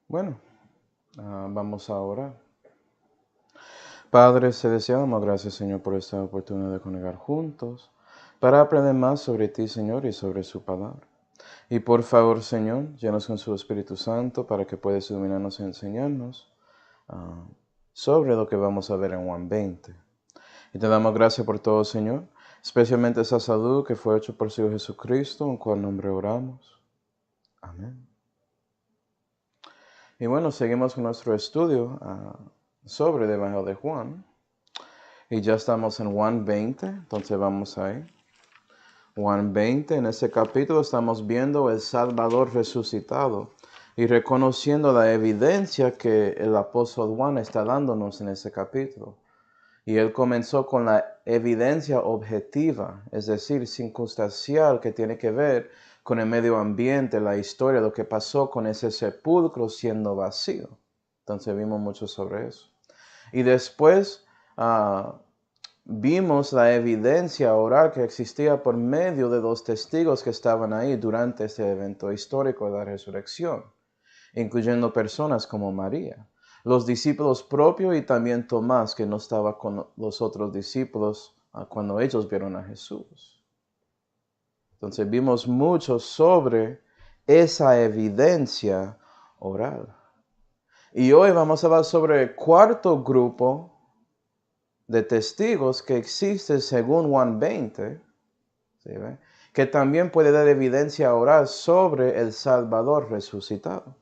Bueno, vamos a orar. Padre celestial, damos gracias, Señor, por esta oportunidad de congregar juntos para aprender más sobre ti, Señor, y sobre su palabra. Y por favor, Señor, llenos con su Espíritu Santo para que puedas iluminarnos y enseñarnos sobre lo que vamos a ver en Juan 20. Y te damos gracias por todo, Señor, especialmente esa salud que fue hecha por su Hijo Jesucristo, en cual nombre oramos. Amén. Y bueno, seguimos con nuestro estudio sobre el Evangelio de Juan. Y ya estamos en Juan 20, entonces vamos ahí. Juan 20, en ese capítulo estamos viendo el Salvador resucitado y reconociendo la evidencia que el apóstol Juan está dándonos en ese capítulo. Y él comenzó con la evidencia objetiva, es decir, circunstancial, que tiene que ver con el medio ambiente, la historia, lo que pasó con ese sepulcro siendo vacío. Entonces vimos mucho sobre eso. Y después vimos la evidencia oral que existía por medio de los testigos que estaban ahí durante este evento histórico de la resurrección, incluyendo personas como María, los discípulos propios y también Tomás, que no estaba con los otros discípulos cuando ellos vieron a Jesús. Entonces vimos mucho sobre esa evidencia oral. Y hoy vamos a hablar sobre el cuarto grupo de testigos que existe según Juan 20, ¿sí ve? Que también puede dar evidencia oral sobre el Salvador resucitado.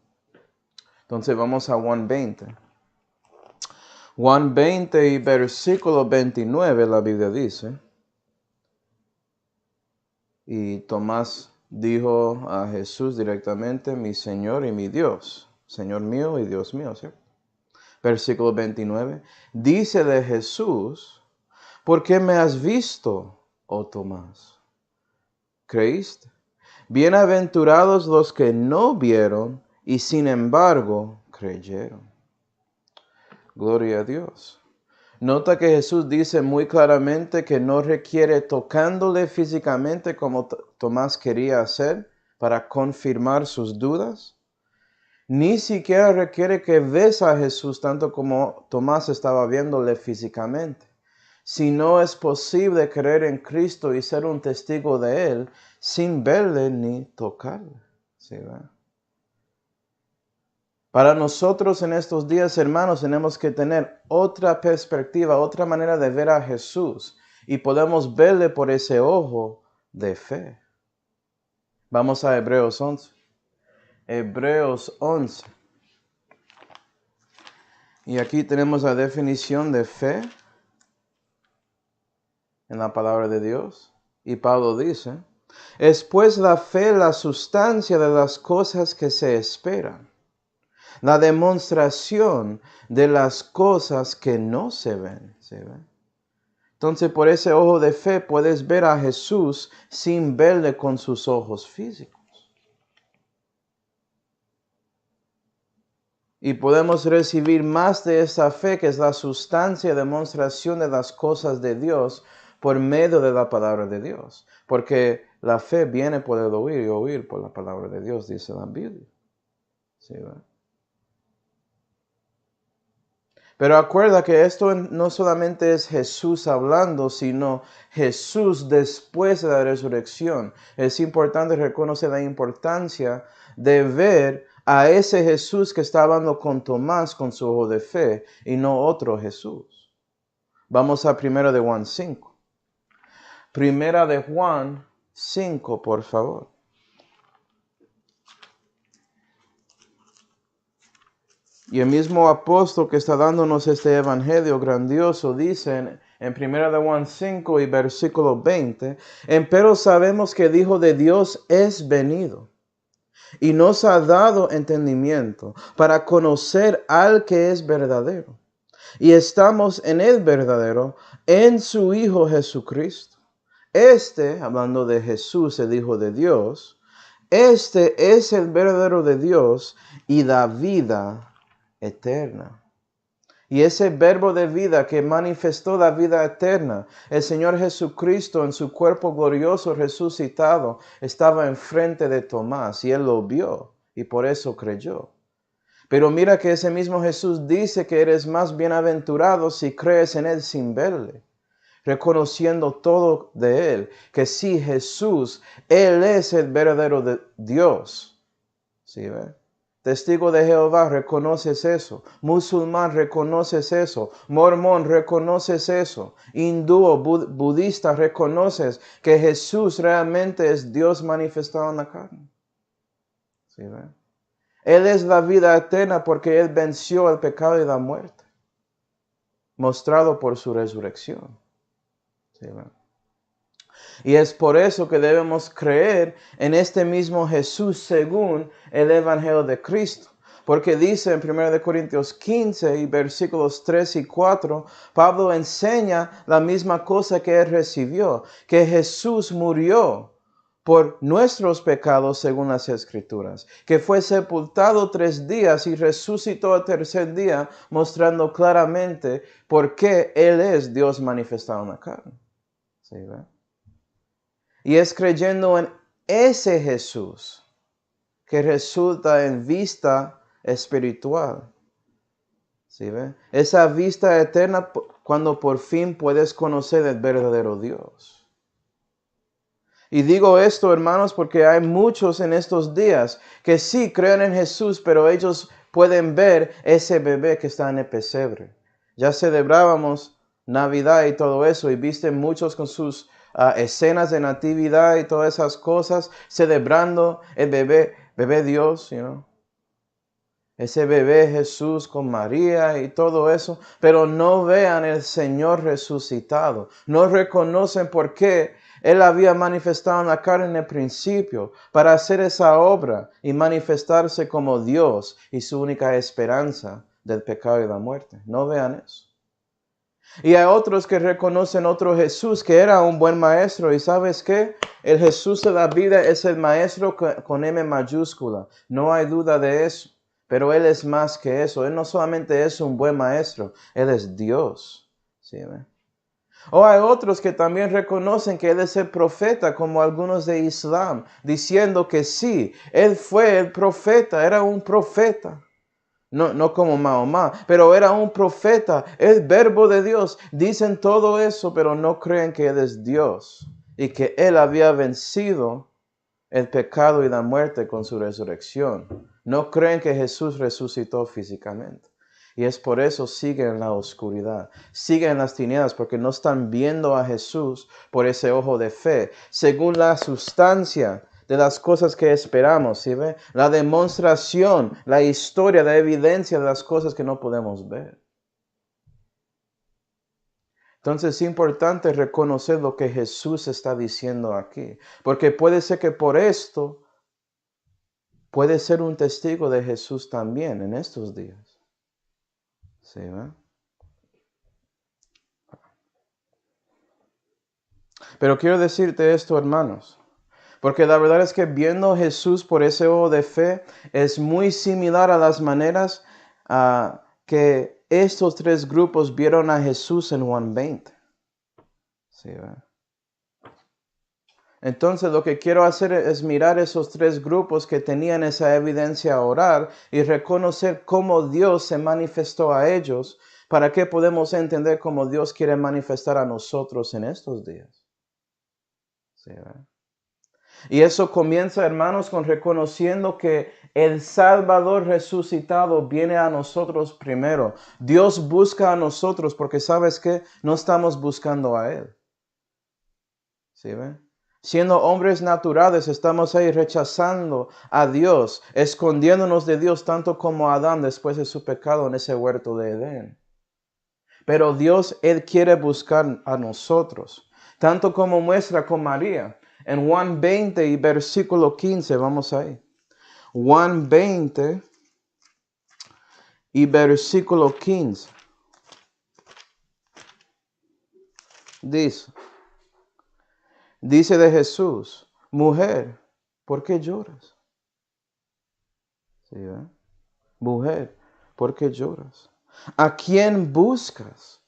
Entonces vamos a Juan 20. Juan 20 y versículo 29, la Biblia dice: y Tomás dijo a Jesús directamente: mi Señor y mi Dios, Señor mío y Dios mío, ¿sí? Versículo 29, dice de Jesús: ¿por qué me has visto, oh Tomás? ¿Creíste? Bienaventurados los que no vieron y sin embargo creyeron. Gloria a Dios. Nota que Jesús dice muy claramente que no requiere tocándole físicamente como Tomás quería hacer para confirmar sus dudas. Ni siquiera requiere que ves a Jesús tanto como Tomás estaba viéndole físicamente. Si no es posible creer en Cristo y ser un testigo de Él sin verle ni tocarle. ¿Sí, va? Para nosotros en estos días, hermanos, tenemos que tener otra perspectiva, otra manera de ver a Jesús. Y podemos verle por ese ojo de fe. Vamos a Hebreos 11. Hebreos 11. Y aquí tenemos la definición de fe en la palabra de Dios. Y Pablo dice: es pues la fe la sustancia de las cosas que se esperan, la demostración de las cosas que no se ven. ¿Sí ven? Entonces, por ese ojo de fe puedes ver a Jesús sin verle con sus ojos físicos. Y podemos recibir más de esa fe, que es la sustancia y demostración de las cosas de Dios, por medio de la palabra de Dios. Porque la fe viene por el oír y oír por la palabra de Dios, dice la Biblia. ¿Sí, verdad? Pero acuerda que esto no solamente es Jesús hablando, sino Jesús después de la resurrección. Es importante reconocer la importancia de ver a ese Jesús que está hablando con Tomás con su ojo de fe y no otro Jesús. Vamos a 1 de Juan 5. 1 de Juan 5, por favor. Y el mismo apóstol que está dándonos este evangelio grandioso dice en 1 de Juan 5 y versículo 20: empero sabemos que el Hijo de Dios es venido y nos ha dado entendimiento para conocer al que es verdadero. Y estamos en el verdadero, en su Hijo Jesucristo. Hablando de Jesús, el Hijo de Dios, es el verdadero de Dios y da vida eterna. Y ese verbo de vida que manifestó la vida eterna, el Señor Jesucristo en su cuerpo glorioso resucitado, estaba enfrente de Tomás y él lo vio y por eso creyó. Pero mira que ese mismo Jesús dice que eres más bienaventurado si crees en Él sin verle, reconociendo todo de Él, que sí, Jesús, Él es el verdadero Dios. ¿Sí ve? Testigo de Jehová, reconoces eso. Musulmán, reconoces eso. Mormón, reconoces eso. Hindú, budista, reconoces que Jesús realmente es Dios manifestado en la carne. ¿Sí ve? Él es la vida eterna porque Él venció el pecado y la muerte, mostrado por su resurrección. ¿Sí ve? Y es por eso que debemos creer en este mismo Jesús según el Evangelio de Cristo. Porque dice en 1 Corintios 15 y versículos 3 y 4, Pablo enseña la misma cosa que él recibió, que Jesús murió por nuestros pecados según las Escrituras, que fue sepultado 3 días y resucitó el tercer día, mostrando claramente por qué Él es Dios manifestado en la carne. ¿Sí, ve? Y es creyendo en ese Jesús que resulta en vista espiritual. ¿Sí ve? Esa vista eterna cuando por fin puedes conocer el verdadero Dios. Y digo esto, hermanos, porque hay muchos en estos días que sí creen en Jesús, pero ellos pueden ver ese bebé que está en el pesebre. Ya celebrábamos Navidad y todo eso, y viste muchos con sus escenas de natividad y todas esas cosas, celebrando el bebé Dios, ese bebé Jesús con María y todo eso, pero no vean el Señor resucitado. No reconocen por qué Él había manifestado en la carne en el principio para hacer esa obra y manifestarse como Dios y su única esperanza del pecado y la muerte. No vean eso. Y hay otros que reconocen otro Jesús que era un buen maestro. ¿Y sabes qué? El Jesús de la vida es el maestro con M mayúscula. No hay duda de eso. Pero Él es más que eso. Él no solamente es un buen maestro, Él es Dios. ¿Sí, ve? O hay otros que también reconocen que Él es el profeta, como algunos de Islam, diciendo que sí, Él fue el profeta, era un profeta. No como Mahoma, pero era un profeta, el verbo de Dios. Dicen todo eso, pero no creen que Él es Dios y que Él había vencido el pecado y la muerte con su resurrección. No creen que Jesús resucitó físicamente. Y es por eso siguen en la oscuridad, siguen en las tinieblas, porque no están viendo a Jesús por ese ojo de fe, según la sustancia de las cosas que esperamos, ¿sí ve? La demostración, la historia, la evidencia de las cosas que no podemos ver. Entonces es importante reconocer lo que Jesús está diciendo aquí, porque puede ser que por esto puede ser un testigo de Jesús también en estos días. ¿Sí, ve? Pero quiero decirte esto, hermanos, porque la verdad es que viendo a Jesús por ese ojo de fe es muy similar a las maneras que estos 3 grupos vieron a Jesús en Juan 20. ¿Sí, ve? Entonces lo que quiero hacer es mirar esos 3 grupos que tenían esa evidencia a orar y reconocer cómo Dios se manifestó a ellos para que podamos entender cómo Dios quiere manifestar a nosotros en estos días. ¿Sí, ve? Y eso comienza, hermanos, con reconociendo que el Salvador resucitado viene a nosotros primero. Dios busca a nosotros porque ¿sabes qué? No estamos buscando a Él. ¿Sí ven? Siendo hombres naturales, estamos ahí rechazando a Dios, escondiéndonos de Dios tanto como Adán después de su pecado en ese huerto de Edén. Pero Dios, Él quiere buscar a nosotros, tanto como muestra con María. En Juan 20 y versículo 15, vamos ahí. Juan 20 y versículo 15. Dice de Jesús, mujer, ¿por qué lloras? ¿Sí, eh? Mujer, ¿por qué lloras? ¿A quién buscas?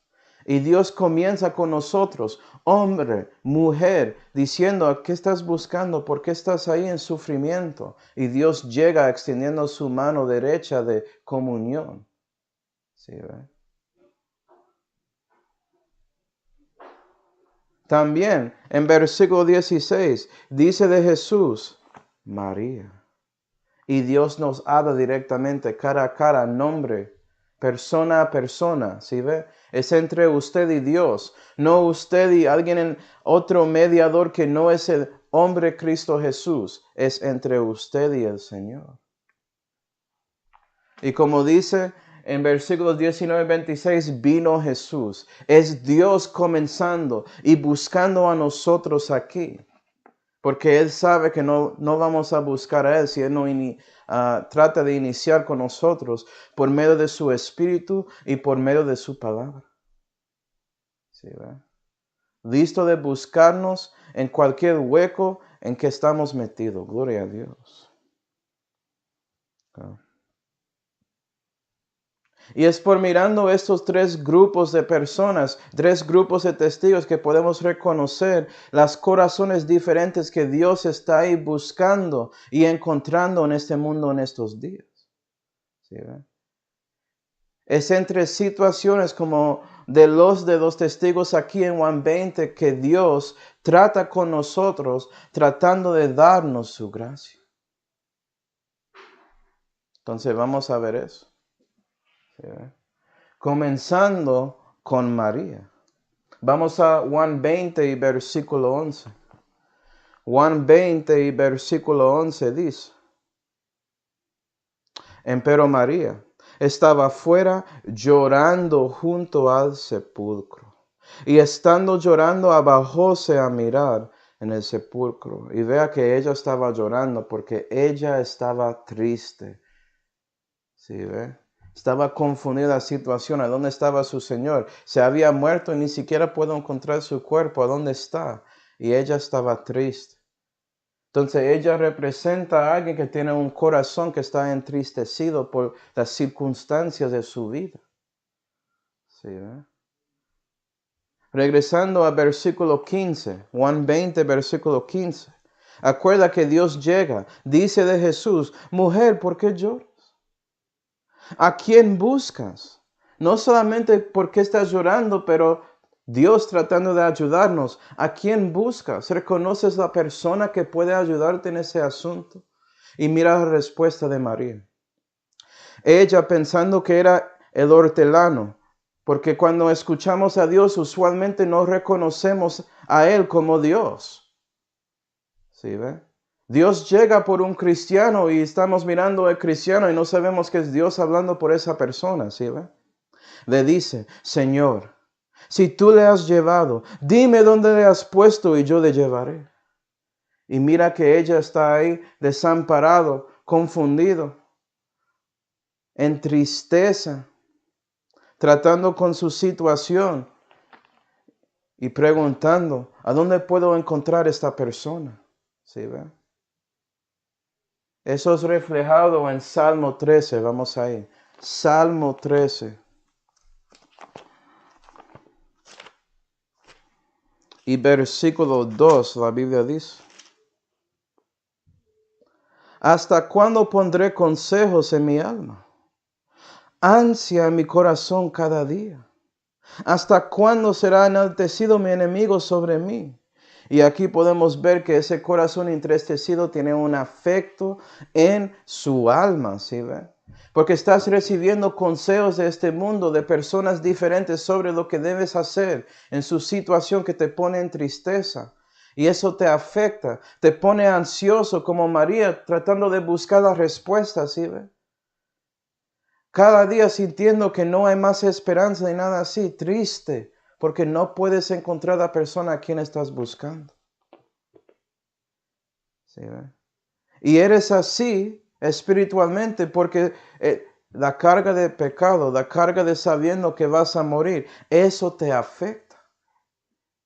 Y Dios comienza con nosotros, hombre, mujer, diciendo, ¿qué estás buscando? ¿Por qué estás ahí en sufrimiento? Y Dios llega extendiendo su mano derecha de comunión. ¿Sí, ve? También en versículo 16 dice de Jesús, María. Y Dios nos habla directamente, cara a cara, nombre, persona a persona, ¿sí ve? Es entre usted y Dios, no usted y alguien en otro mediador que no es el hombre Cristo Jesús, es entre usted y el Señor. Y como dice en versículos 19 y 26, vino Jesús. Es Dios comenzando y buscando a nosotros aquí. Porque Él sabe que no vamos a buscar a Él si Él no trata de iniciar con nosotros por medio de su Espíritu y por medio de su palabra. ¿Sí, ve? Listo de buscarnos en cualquier hueco en que estamos metidos. Gloria a Dios. Y es por mirando estos tres grupos de personas, tres grupos de testigos que podemos reconocer las corazones diferentes que Dios está ahí buscando y encontrando en este mundo en estos días. ¿Sí, ve? Es entre situaciones como de los testigos aquí en Juan 20 que Dios trata con nosotros tratando de darnos su gracia. Entonces vamos a ver eso. ¿Sí, ve? Comenzando con María. Vamos a Juan 20 y versículo 11. Juan 20 y versículo 11 dice, empero María estaba fuera llorando junto al sepulcro. Y estando llorando, abajóse a mirar en el sepulcro. Y vea que ella estaba llorando porque ella estaba triste. ¿Sí ve? Estaba confundida la situación. ¿A dónde estaba su Señor? Se había muerto y ni siquiera puedo encontrar su cuerpo. ¿A dónde está? Y ella estaba triste. Entonces ella representa a alguien que tiene un corazón que está entristecido por las circunstancias de su vida. ¿Sí, ve? Regresando al versículo 15, Juan 20, versículo 15. Acuerda que Dios llega, dice de Jesús, mujer, ¿por qué lloras? ¿A quién buscas? No solamente porque estás llorando, pero Dios tratando de ayudarnos. ¿A quién buscas? ¿Reconoces la persona que puede ayudarte en ese asunto? Y mira la respuesta de María. Ella pensando que era el hortelano, porque cuando escuchamos a Dios usualmente no reconocemos a Él como Dios. ¿Sí ve? Dios llega por un cristiano y estamos mirando al cristiano y no sabemos que es Dios hablando por esa persona, ¿sí ve? Le dice, Señor, si tú le has llevado, dime dónde le has puesto y yo le llevaré. Y mira que ella está ahí desamparado, confundido, en tristeza, tratando con su situación y preguntando, ¿a dónde puedo encontrar esta persona? ¿Sí ve? Eso es reflejado en Salmo 13. Vamos ahí. Salmo 13. Y versículo 2, la Biblia dice. ¿Hasta cuándo pondré consejos en mi alma? Ansia en mi corazón cada día. ¿Hasta cuándo será enaltecido mi enemigo sobre mí? Y aquí podemos ver que ese corazón entristecido tiene un afecto en su alma, ¿sí ve? Porque estás recibiendo consejos de este mundo, de personas diferentes sobre lo que debes hacer en su situación que te pone en tristeza. Y eso te afecta, te pone ansioso como María tratando de buscar la respuesta, ¿sí ve? Cada día sintiendo que no hay más esperanza ni nada así, triste, porque no puedes encontrar a la persona a quien estás buscando. ¿Sí, ve? Y eres así espiritualmente porque la carga de pecado, la carga de sabiendo que vas a morir, eso te afecta.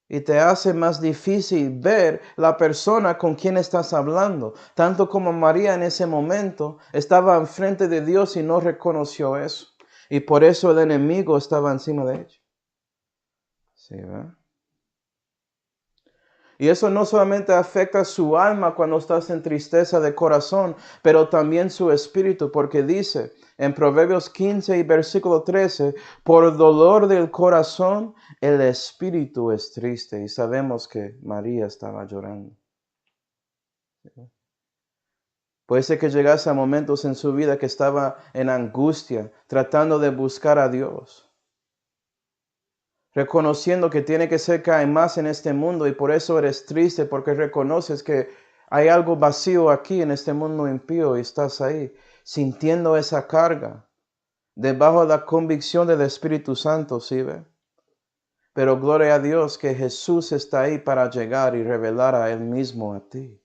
Y te hace más difícil ver la persona con quien estás hablando. Tanto como María en ese momento estaba enfrente de Dios y no reconoció eso. Y por eso el enemigo estaba encima de ella. ¿Sí, verdad? Y eso no solamente afecta su alma cuando estás en tristeza de corazón, pero también su espíritu, porque dice en Proverbios 15 y versículo 13, por dolor del corazón, el espíritu es triste. Y sabemos que María estaba llorando. Puede ser que llegase a momentos en su vida que estaba en angustia, tratando de buscar a Dios, reconociendo que tiene que ser que hay más en este mundo y por eso eres triste, porque reconoces que hay algo vacío aquí en este mundo impío y estás ahí sintiendo esa carga debajo de la convicción del Espíritu Santo, ¿sí ve? Pero gloria a Dios que Jesús está ahí para llegar y revelar a Él mismo a ti.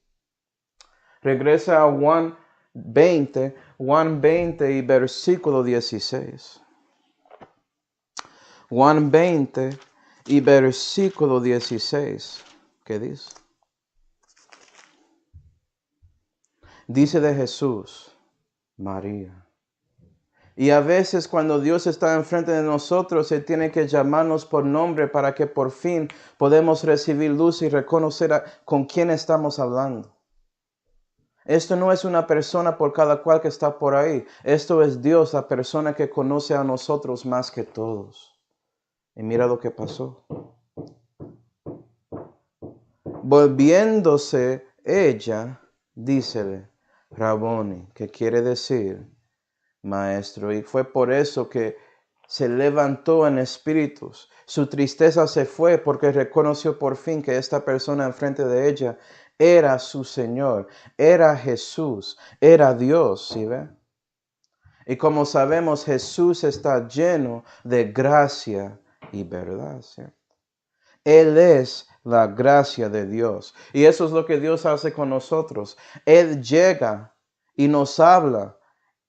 Regresa a Juan 20 y versículo 16. Juan 20 y versículo 16. ¿Qué dice? Dice de Jesús, María. Y a veces cuando Dios está enfrente de nosotros, Él tiene que llamarnos por nombre para que por fin podamos recibir luz y reconocer con quién estamos hablando. Esto no es una persona por cada cual que está por ahí. Esto es Dios, la persona que conoce a nosotros más que todos. Y mira lo que pasó. Volviéndose ella, dícele, Raboni, que quiere decir maestro. Y fue por eso que se levantó en espíritus. Su tristeza se fue porque reconoció por fin que esta persona enfrente de ella era su Señor, era Jesús, era Dios, ¿sí ve? Y como sabemos, Jesús está lleno de gracia y verdad, ¿cierto? Él es la gracia de Dios. Y eso es lo que Dios hace con nosotros. Él llega y nos habla,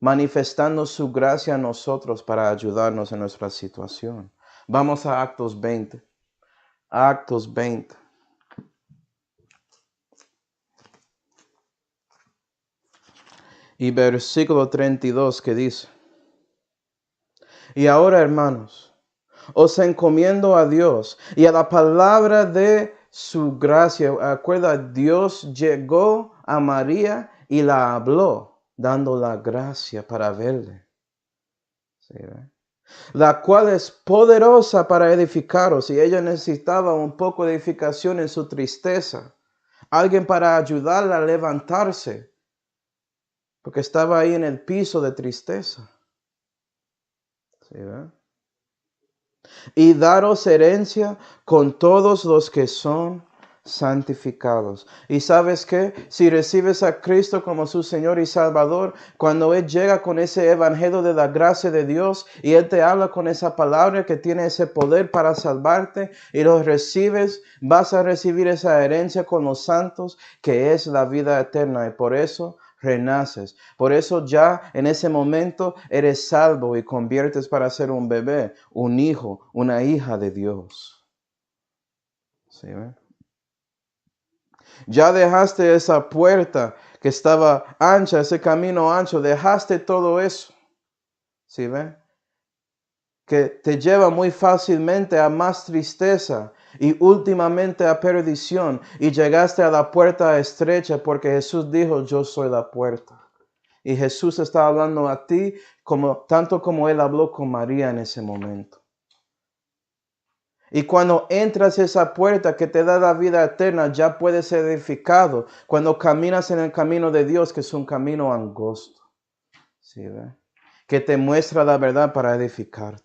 manifestando su gracia a nosotros para ayudarnos en nuestra situación. Vamos a Actos 20. Actos 20. Y versículo 32 que dice: Y ahora, hermanos, os encomiendo a Dios y a la palabra de su gracia. Acuerda, Dios llegó a María y la habló, dando la gracia para verle. ¿Sí, ve? La cual es poderosa para edificaros. Y ella necesitaba un poco de edificación en su tristeza. Alguien para ayudarla a levantarse, porque estaba ahí en el piso de tristeza. ¿Sí, ve? Y daros herencia con todos los que son santificados. Y sabes qué, si recibes a Cristo como su Señor y Salvador, cuando Él llega con ese evangelio de la gracia de Dios y Él te habla con esa palabra que tiene ese poder para salvarte y lo recibes, vas a recibir esa herencia con los santos que es la vida eterna. Y por eso renaces. Por eso ya en ese momento eres salvo y conviertes para ser un bebé, un hijo, una hija de Dios. ¿Sí, ve? Ya dejaste esa puerta que estaba ancha, ese camino ancho, dejaste todo eso. ¿Sí, ve? Que te lleva muy fácilmente a más tristeza y últimamente a perdición. Y llegaste a la puerta estrecha porque Jesús dijo, yo soy la puerta. Y Jesús está hablando a ti tanto como Él habló con María en ese momento. Y cuando entras a esa puerta que te da la vida eterna, ya puedes ser edificado. Cuando caminas en el camino de Dios, que es un camino angosto. ¿Sí, ve? Que te muestra la verdad para edificarte.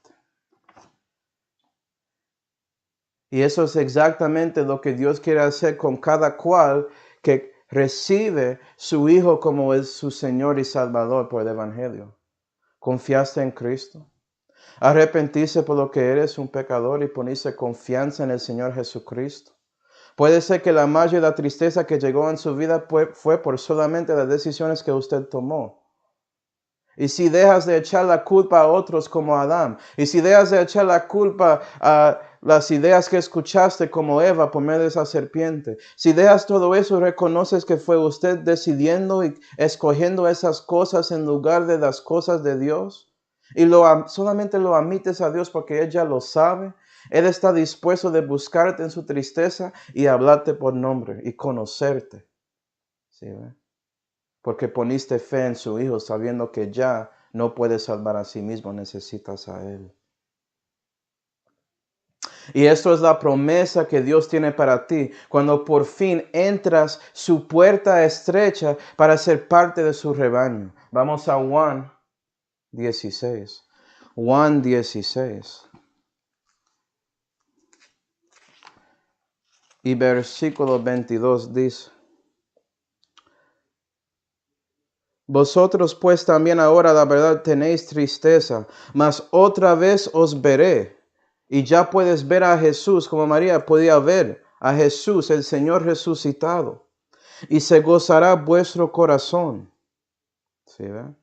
Y eso es exactamente lo que Dios quiere hacer con cada cual que recibe su Hijo como es su Señor y Salvador por el Evangelio. ¿Confiaste en Cristo? Arrepentirse por lo que eres un pecador y ponerse confianza en el Señor Jesucristo. Puede ser que la magia y la tristeza que llegó en su vida fue por solamente las decisiones que usted tomó. Y si dejas de echar la culpa a otros como Adán, y si dejas de echar la culpa a las ideas que escuchaste como Eva por medio de esa serpiente, si dejas todo eso, reconoces que fue usted decidiendo y escogiendo esas cosas en lugar de las cosas de Dios, y solamente lo admites a Dios porque ella lo sabe, Él está dispuesto de buscarte en su tristeza y hablarte por nombre y conocerte. ¿Sí, ve? Porque poniste fe en su Hijo sabiendo que ya no puedes salvar a sí mismo, necesitas a Él. Y esto es la promesa que Dios tiene para ti cuando por fin entras su puerta estrecha para ser parte de su rebaño. Vamos a Juan 16. Juan 16. Y versículo 22 dice: Vosotros pues también ahora la verdad tenéis tristeza, mas otra vez os veré. Y ya puedes ver a Jesús como María podía ver a Jesús, el Señor resucitado. Y se gozará vuestro corazón. ¿Sí, ve?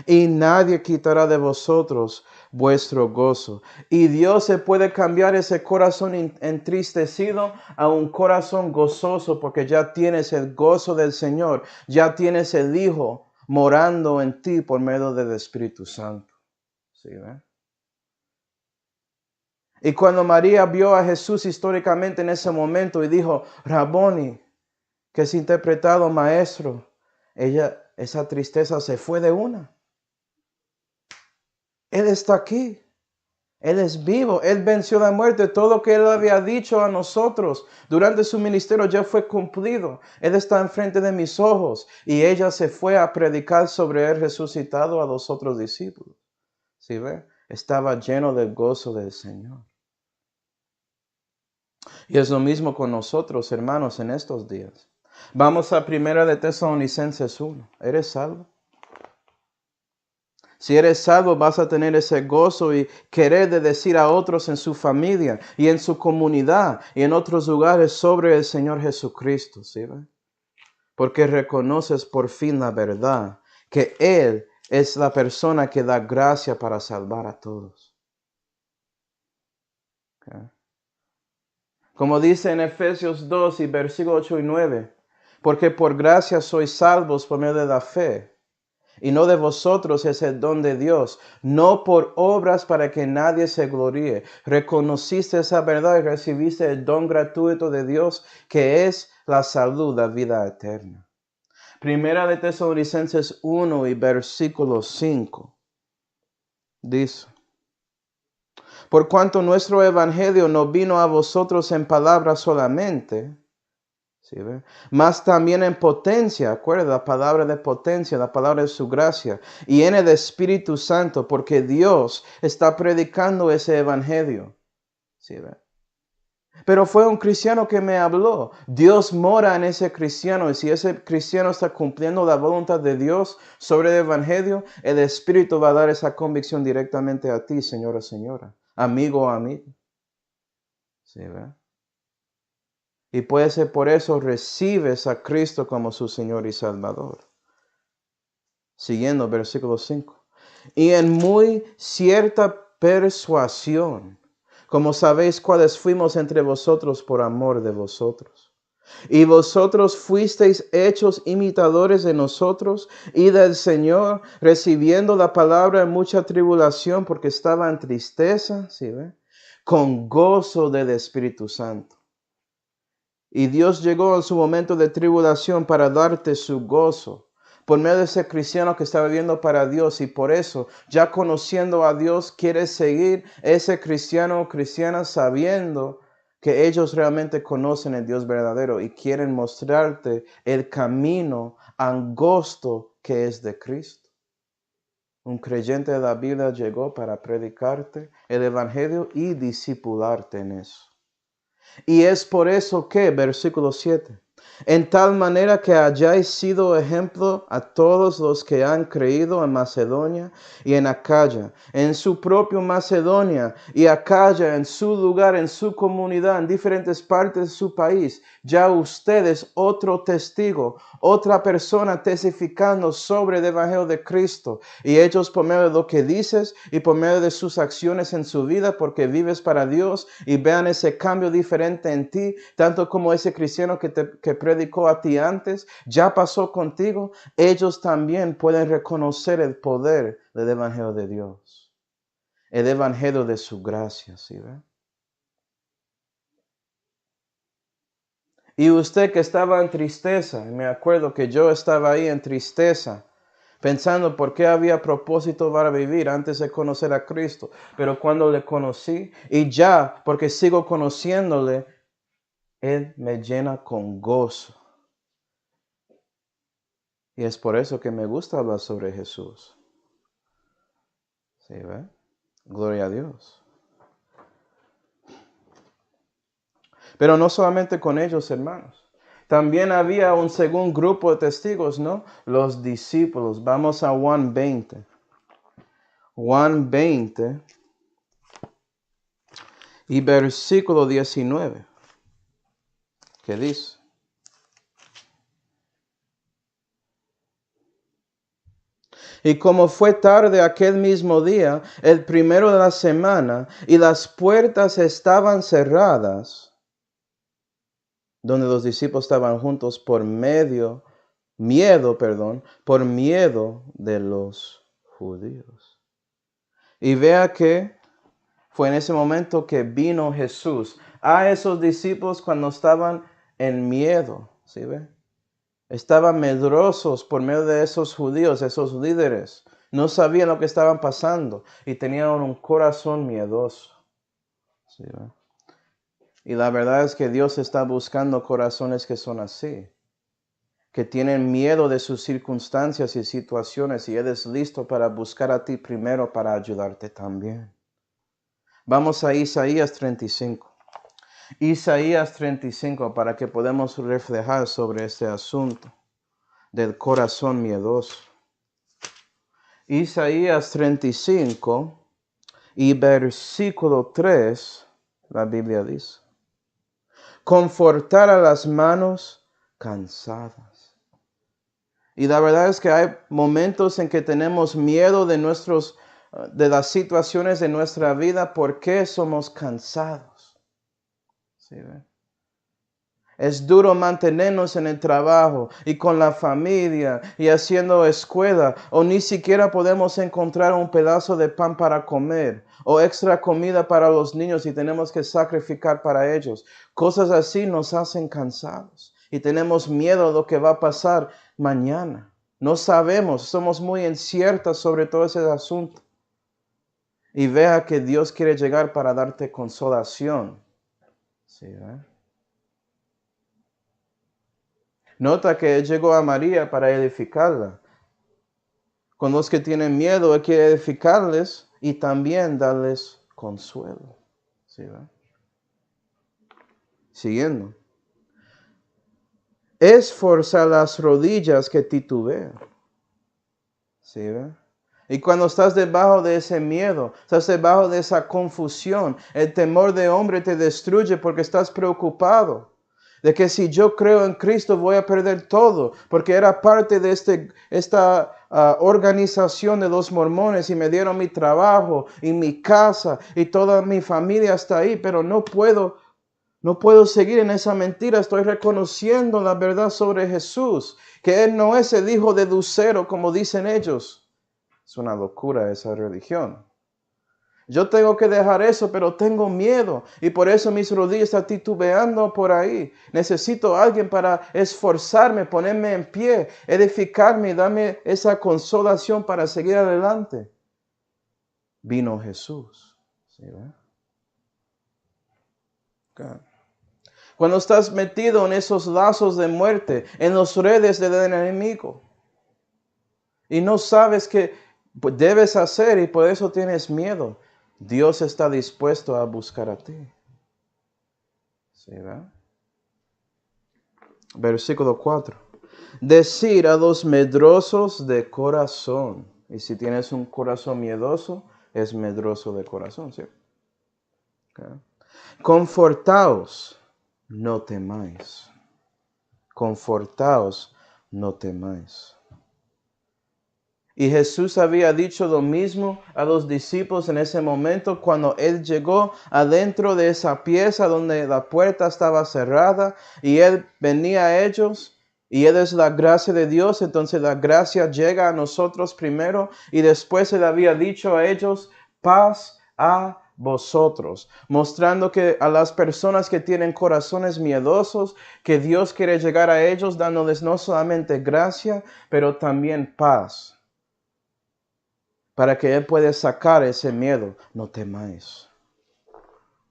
Y nadie quitará de vosotros vuestro gozo. Y Dios se puede cambiar ese corazón entristecido a un corazón gozoso porque ya tienes el gozo del Señor, ya tienes el Hijo morando en ti por medio del Espíritu Santo. ¿Sí, ve? Y cuando María vio a Jesús históricamente en ese momento y dijo, Raboni, que es interpretado maestro, esa tristeza se fue de una. Él está aquí. Él es vivo. Él venció la muerte. Todo lo que Él había dicho a nosotros durante su ministerio ya fue cumplido. Él está enfrente de mis ojos. Y ella se fue a predicar sobre Él resucitado a los otros discípulos. ¿Sí ve? Estaba lleno del gozo del Señor. Y es lo mismo con nosotros, hermanos, en estos días. Vamos a 1 de Tesalonicenses 1. ¿Eres salvo? Si eres salvo, vas a tener ese gozo y querer de decir a otros en su familia y en su comunidad y en otros lugares sobre el Señor Jesucristo, ¿sí ve? Porque reconoces por fin la verdad, que Él es la persona que da gracia para salvar a todos. ¿Okay? Como dice en Efesios 2 y versículos 8 y 9, porque por gracia sois salvos por medio de la fe. Y no de vosotros es el don de Dios, no por obras para que nadie se gloríe. Reconociste esa verdad y recibiste el don gratuito de Dios, que es la salud, la vida eterna. Primera de Tesalonicenses 1 y versículo 5 dice: Por cuanto nuestro evangelio no vino a vosotros en palabras solamente, ¿sí, ve? Más también en potencia, acuerda, la palabra de potencia, la palabra de su gracia, y en el Espíritu Santo, porque Dios está predicando ese evangelio. ¿Sí, ve? Pero fue un cristiano que me habló. Dios mora en ese cristiano, y si ese cristiano está cumpliendo la voluntad de Dios sobre el evangelio, el Espíritu va a dar esa convicción directamente a ti, señora, señora, amigo o amiga. ¿Sí, ve? Y puede ser por eso recibes a Cristo como su Señor y Salvador. Siguiendo versículo 5. Y en muy cierta persuasión, como sabéis cuáles fuimos entre vosotros por amor de vosotros. Y vosotros fuisteis hechos imitadores de nosotros y del Señor, recibiendo la palabra en mucha tribulación, porque estaba en tristeza, ¿sí ve? Con gozo del Espíritu Santo. Y Dios llegó en su momento de tribulación para darte su gozo por medio de ese cristiano que está viviendo para Dios. Y por eso, ya conociendo a Dios, quieres seguir ese cristiano o cristiana sabiendo que ellos realmente conocen el Dios verdadero y quieren mostrarte el camino angosto que es de Cristo. Un creyente de la Biblia llegó para predicarte el evangelio y discipularte en eso. Y es por eso que, versículo 7, en tal manera que hayáis sido ejemplo a todos los que han creído en Macedonia y en Acaya, en su propio Macedonia y Acaya, en su lugar, en su comunidad, en diferentes partes de su país. Ya ustedes, otro testigo, otra persona testificando sobre el Evangelio de Cristo. Y ellos por medio de lo que dices y por medio de sus acciones en su vida, porque vives para Dios, y vean ese cambio diferente en ti, tanto como ese cristiano que predicó a ti antes, ya pasó contigo, ellos también pueden reconocer el poder del Evangelio de Dios. El Evangelio de su gracia, ¿sí ve? Y usted que estaba en tristeza, me acuerdo que yo estaba ahí en tristeza, pensando por qué había propósito para vivir antes de conocer a Cristo. Pero cuando le conocí, y ya, porque sigo conociéndole, Él me llena con gozo. Y es por eso que me gusta hablar sobre Jesús. ¿Sí, ve? Gloria a Dios. Pero no solamente con ellos, hermanos. También había un segundo grupo de testigos, ¿no? Los discípulos. Vamos a Juan 20. Juan 20 y versículo 19. ¿Qué dice? Y como fue tarde aquel mismo día, el primero de la semana, y las puertas estaban cerradas, donde los discípulos estaban juntos por miedo de los judíos. Y vea que fue en ese momento que vino Jesús a esos discípulos cuando estaban en miedo, ¿sí ve? Estaban medrosos por medio de esos judíos, esos líderes. No sabían lo que estaban pasando y tenían un corazón miedoso. ¿Sí, ve? Y la verdad es que Dios está buscando corazones que son así, que tienen miedo de sus circunstancias y situaciones y Él es listo para buscar a ti primero para ayudarte también. Vamos a Isaías 35. Isaías 35 para que podamos reflejar sobre este asunto del corazón miedoso. Isaías 35 y versículo 3, la Biblia dice: confortar a las manos cansadas. Y la verdad es que hay momentos en que tenemos miedo de las situaciones de nuestra vida porque somos cansados. ¿Sí, ve? Es duro mantenernos en el trabajo y con la familia y haciendo escuela, o ni siquiera podemos encontrar un pedazo de pan para comer o extra comida para los niños y tenemos que sacrificar para ellos. Cosas así nos hacen cansados y tenemos miedo de lo que va a pasar mañana. No sabemos, somos muy inciertas sobre todo ese asunto. Y vea que Dios quiere llegar para darte consolación. ¿Sí, eh? Nota que Él llegó a María para edificarla. Con los que tienen miedo, Él quiere edificarles y también darles consuelo. ¿Sí, va? Siguiendo. Esforza las rodillas que titubean. ¿Sí, va? Y cuando estás debajo de ese miedo, estás debajo de esa confusión, el temor de hombre te destruye porque estás preocupado. De que si yo creo en Cristo voy a perder todo, porque era parte de esta organización de los mormones y me dieron mi trabajo y mi casa y toda mi familia está ahí, pero no puedo seguir en esa mentira. Estoy reconociendo la verdad sobre Jesús, que Él no es el hijo de Lucero como dicen ellos. Es una locura esa religión. Yo tengo que dejar eso, pero tengo miedo. Y por eso mis rodillas están titubeando por ahí. Necesito a alguien para esforzarme, ponerme en pie, edificarme y darme esa consolación para seguir adelante. Vino Jesús. ¿Sí, ve? Okay. Cuando estás metido en esos lazos de muerte, en las redes del enemigo, y no sabes qué debes hacer y por eso tienes miedo, Dios está dispuesto a buscar a ti. ¿Sí, ¿verdad? Versículo 4. Decir a los medrosos de corazón. Y si tienes un corazón miedoso, es medroso de corazón, ¿sí? Okay. Confortaos, no temáis. Confortaos, no temáis. Y Jesús había dicho lo mismo a los discípulos en ese momento cuando Él llegó adentro de esa pieza donde la puerta estaba cerrada y Él venía a ellos y Él es la gracia de Dios. Entonces la gracia llega a nosotros primero y después Él había dicho a ellos: paz a vosotros, mostrando que a las personas que tienen corazones miedosos, que Dios quiere llegar a ellos dándoles no solamente gracia, pero también paz, para que Él pueda sacar ese miedo. No temáis.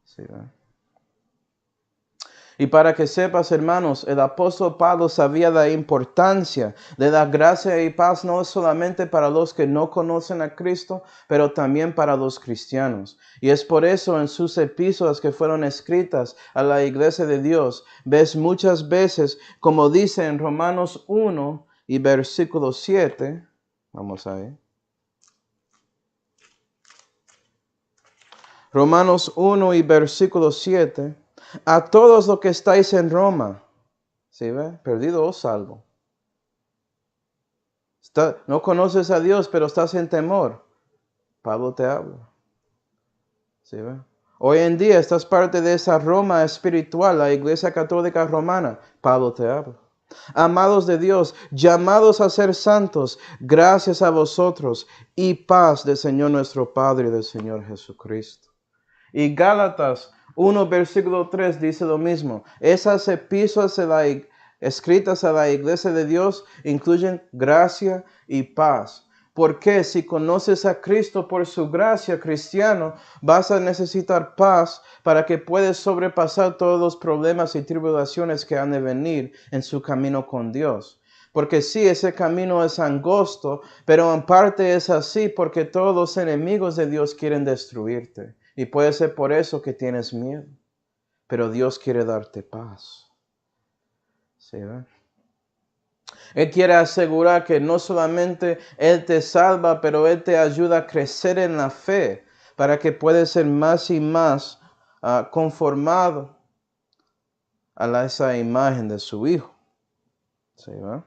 ¿Sí, ¿verdad? Y para que sepas, hermanos, el apóstol Pablo sabía la importancia de la gracia y paz no solamente para los que no conocen a Cristo, pero también para los cristianos. Y es por eso en sus epístolas que fueron escritas a la iglesia de Dios, ves muchas veces, como dice en Romanos 1 y versículo 7, vamos a ver. Romanos 1 y versículo 7. A todos los que estáis en Roma, ¿sí ve? Perdido o salvo. No conoces a Dios, pero estás en temor. Pablo te habla. ¿Sí ve? Hoy en día estás parte de esa Roma espiritual, la Iglesia Católica Romana. Pablo te habla. Amados de Dios, llamados a ser santos, gracias a vosotros y paz del Señor nuestro Padre y del Señor Jesucristo. Y Gálatas 1, versículo 3 dice lo mismo. Esas epístolas escritas a la iglesia de Dios incluyen gracia y paz. Porque si conoces a Cristo por su gracia, cristiano, vas a necesitar paz para que puedas sobrepasar todos los problemas y tribulaciones que han de venir en su camino con Dios. Porque sí, ese camino es angosto, pero en parte es así porque todos los enemigos de Dios quieren destruirte. Y puede ser por eso que tienes miedo. Pero Dios quiere darte paz. ¿Sí, verdad? Él quiere asegurar que no solamente Él te salva, pero Él te ayuda a crecer en la fe para que puedas ser más y más conformado a esa imagen de su Hijo. ¿Sí, verdad?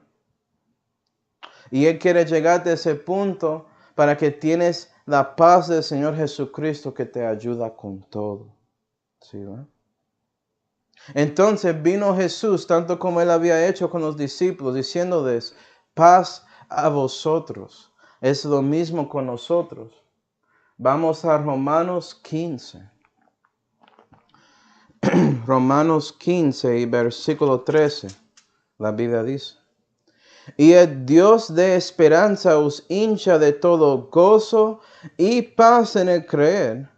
Y Él quiere llegarte a ese punto para que tienes la paz del Señor Jesucristo que te ayuda con todo. ¿Sí, verdad? Entonces vino Jesús, tanto como Él había hecho con los discípulos, diciéndoles, paz a vosotros. Es lo mismo con nosotros. Vamos a Romanos 15. Romanos 15 y versículo 13. La Biblia dice. Y el Dios de esperanza os hincha de todo gozo y paz en el creer,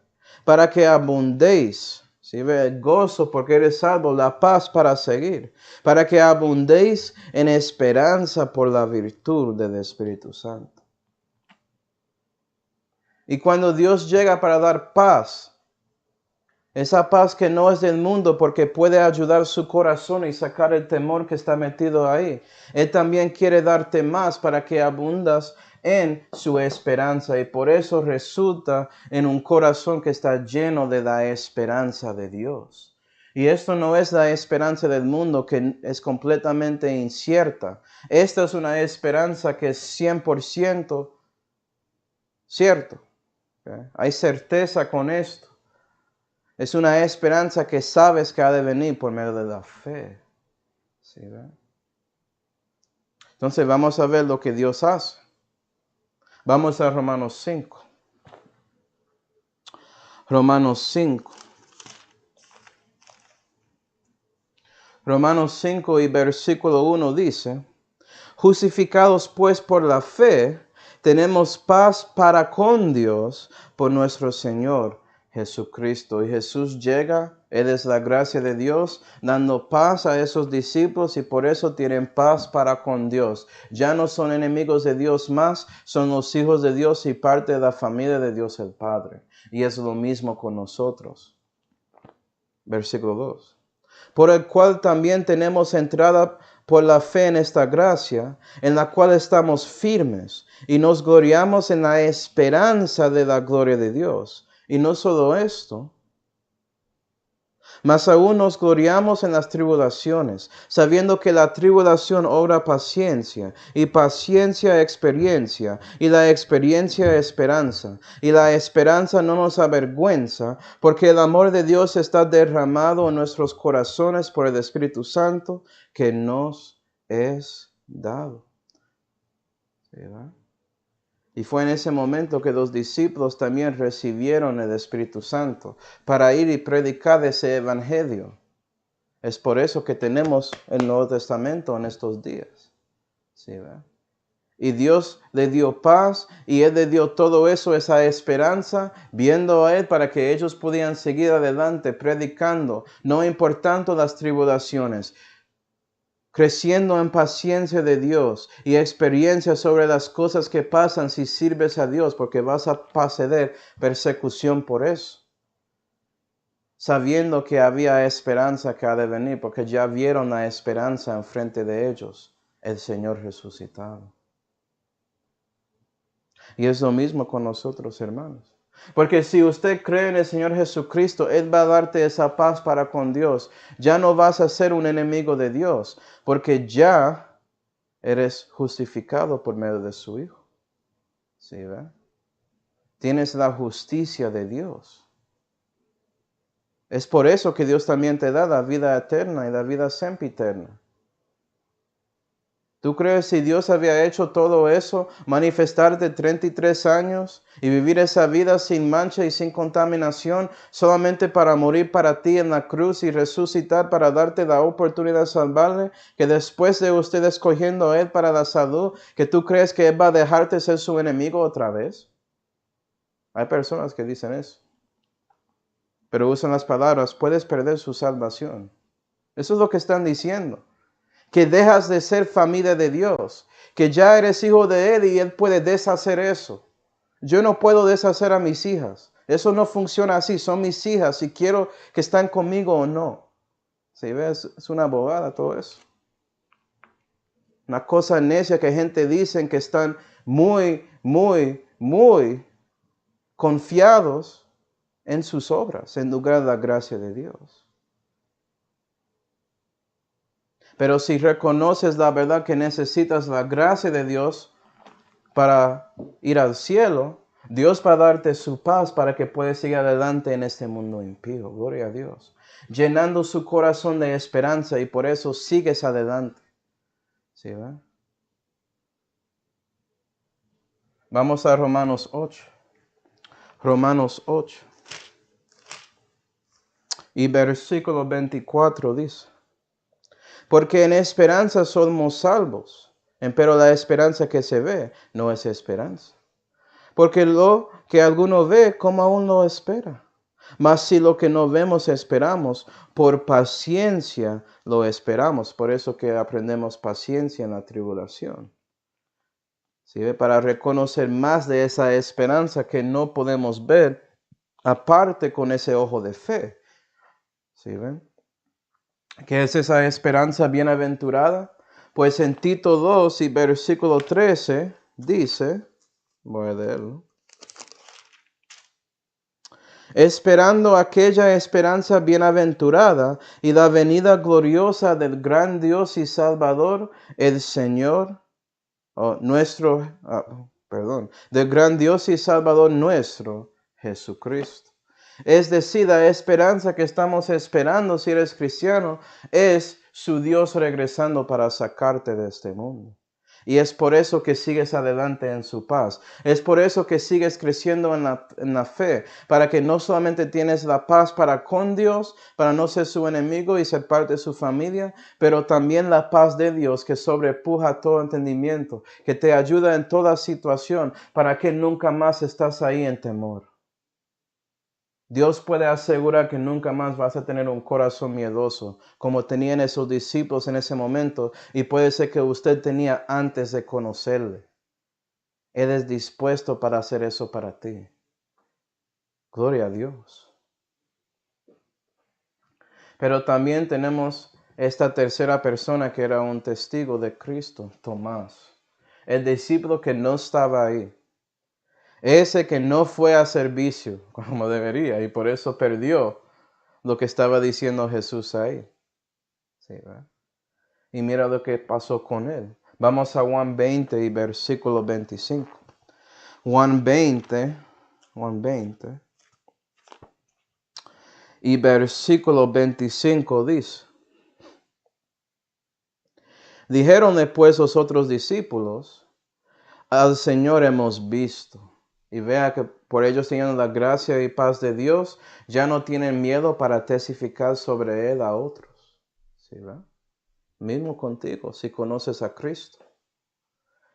para que abundéis. Si ve el gozo porque eres salvo, la paz para seguir, para que abundéis en esperanza por la virtud del Espíritu Santo. Y cuando Dios llega para dar paz, esa paz que no es del mundo porque puede ayudar su corazón y sacar el temor que está metido ahí. Él también quiere darte más para que abundas en su esperanza y por eso resulta en un corazón que está lleno de la esperanza de Dios. Y esto no es la esperanza del mundo que es completamente incierta. Esta es una esperanza que es 100% cierto. ¿Okay? Hay certeza con esto. Es una esperanza que sabes que ha de venir por medio de la fe. ¿Sí, verdad? Entonces vamos a ver lo que Dios hace. Vamos a Romanos 5. Romanos 5. Romanos 5 y versículo 1 dice, justificados pues por la fe, tenemos paz para con Dios por nuestro Señor Jesucristo. Y Jesús llega, Él es la gracia de Dios, dando paz a esos discípulos y por eso tienen paz para con Dios. Ya no son enemigos de Dios más, son los hijos de Dios y parte de la familia de Dios el Padre. Y es lo mismo con nosotros. Versículo 2. Por el cual también tenemos entrada por la fe en esta gracia, en la cual estamos firmes y nos gloriamos en la esperanza de la gloria de Dios. Y no solo esto, mas aún nos gloriamos en las tribulaciones, sabiendo que la tribulación obra paciencia, y paciencia experiencia, y la experiencia esperanza, y la esperanza no nos avergüenza, porque el amor de Dios está derramado en nuestros corazones por el Espíritu Santo que nos es dado. ¿Sí, verdad? Y fue en ese momento que los discípulos también recibieron el Espíritu Santo para ir y predicar ese evangelio. Es por eso que tenemos el Nuevo Testamento en estos días. ¿Sí, verdad? Y Dios le dio paz y Él le dio todo eso, esa esperanza, viendo a Él para que ellos pudieran seguir adelante predicando, no importando las tribulaciones, creciendo en paciencia de Dios y experiencia sobre las cosas que pasan si sirves a Dios, porque vas a pasar persecución por eso. Sabiendo que había esperanza que ha de venir, porque ya vieron la esperanza enfrente de ellos, el Señor resucitado. Y es lo mismo con nosotros, hermanos. Porque si usted cree en el Señor Jesucristo, Él va a darte esa paz para con Dios. Ya no vas a ser un enemigo de Dios, porque ya eres justificado por medio de su Hijo. ¿Sí, verdad? Tienes la justicia de Dios. Es por eso que Dios también te da la vida eterna y la vida sempiterna. ¿Tú crees si Dios había hecho todo eso, manifestarte 33 años y vivir esa vida sin mancha y sin contaminación, solamente para morir para ti en la cruz y resucitar para darte la oportunidad de salvarle, que después de usted escogiendo a Él para la salud, que tú crees que Él va a dejarte ser su enemigo otra vez? Hay personas que dicen eso, pero usan las palabras, puedes perder su salvación. Eso es lo que están diciendo. Que dejas de ser familia de Dios, que ya eres hijo de Él y Él puede deshacer eso. Yo no puedo deshacer a mis hijas. Eso no funciona así, son mis hijas, si quiero que están conmigo o no. ¿Sí ves? Es una bobada todo eso. Una cosa necia que gente dice que están muy confiados en sus obras, en lugar de la gracia de Dios. Pero si reconoces la verdad que necesitas la gracia de Dios para ir al cielo, Dios va a darte su paz para que puedas seguir adelante en este mundo impío. Gloria a Dios. Llenando su corazón de esperanza y por eso sigues adelante. ¿Sí, va? Vamos a Romanos 8. Romanos 8. Y versículo 24 dice: porque en esperanza somos salvos, pero la esperanza que se ve no es esperanza. Porque lo que alguno ve, como aún lo espera. Mas si lo que no vemos esperamos, por paciencia lo esperamos. Por eso que aprendemos paciencia en la tribulación. ¿Sí? Para reconocer más de esa esperanza que no podemos ver, aparte con ese ojo de fe. ¿Sí ven? ¿Qué es esa esperanza bienaventurada? Pues en Tito 2 y versículo 13 dice, voy a leerlo: esperando aquella esperanza bienaventurada y la venida gloriosa del gran Dios y Salvador, el Señor, del gran Dios y Salvador nuestro, Jesucristo. Es decir, la esperanza que estamos esperando si eres cristiano es su Dios regresando para sacarte de este mundo. Y es por eso que sigues adelante en su paz. Es por eso que sigues creciendo en la fe. Para que no solamente tienes la paz para con Dios, para no ser su enemigo y ser parte de su familia, pero también la paz de Dios que sobrepuja todo entendimiento, que te ayuda en toda situación, para que nunca más estás ahí en temor. Dios puede asegurar que nunca más vas a tener un corazón miedoso, como tenían esos discípulos en ese momento, y puede ser que usted tenía antes de conocerle. Él es dispuesto para hacer eso para ti. Gloria a Dios. Pero también tenemos esta tercera persona que era un testigo de Cristo, Tomás, el discípulo que no estaba ahí. Ese que no fue a servicio como debería y por eso perdió lo que estaba diciendo Jesús ahí. Sí, ¿verdad? Y mira lo que pasó con él. Vamos a Juan 20 y versículo 25. Juan 20 y versículo 25 dice: dijéronle pues los otros discípulos: al Señor hemos visto. Y vea que por ellos teniendo la gracia y paz de Dios, ya no tienen miedo para testificar sobre Él a otros. ¿Sí, verdad? Mismo contigo, si conoces a Cristo.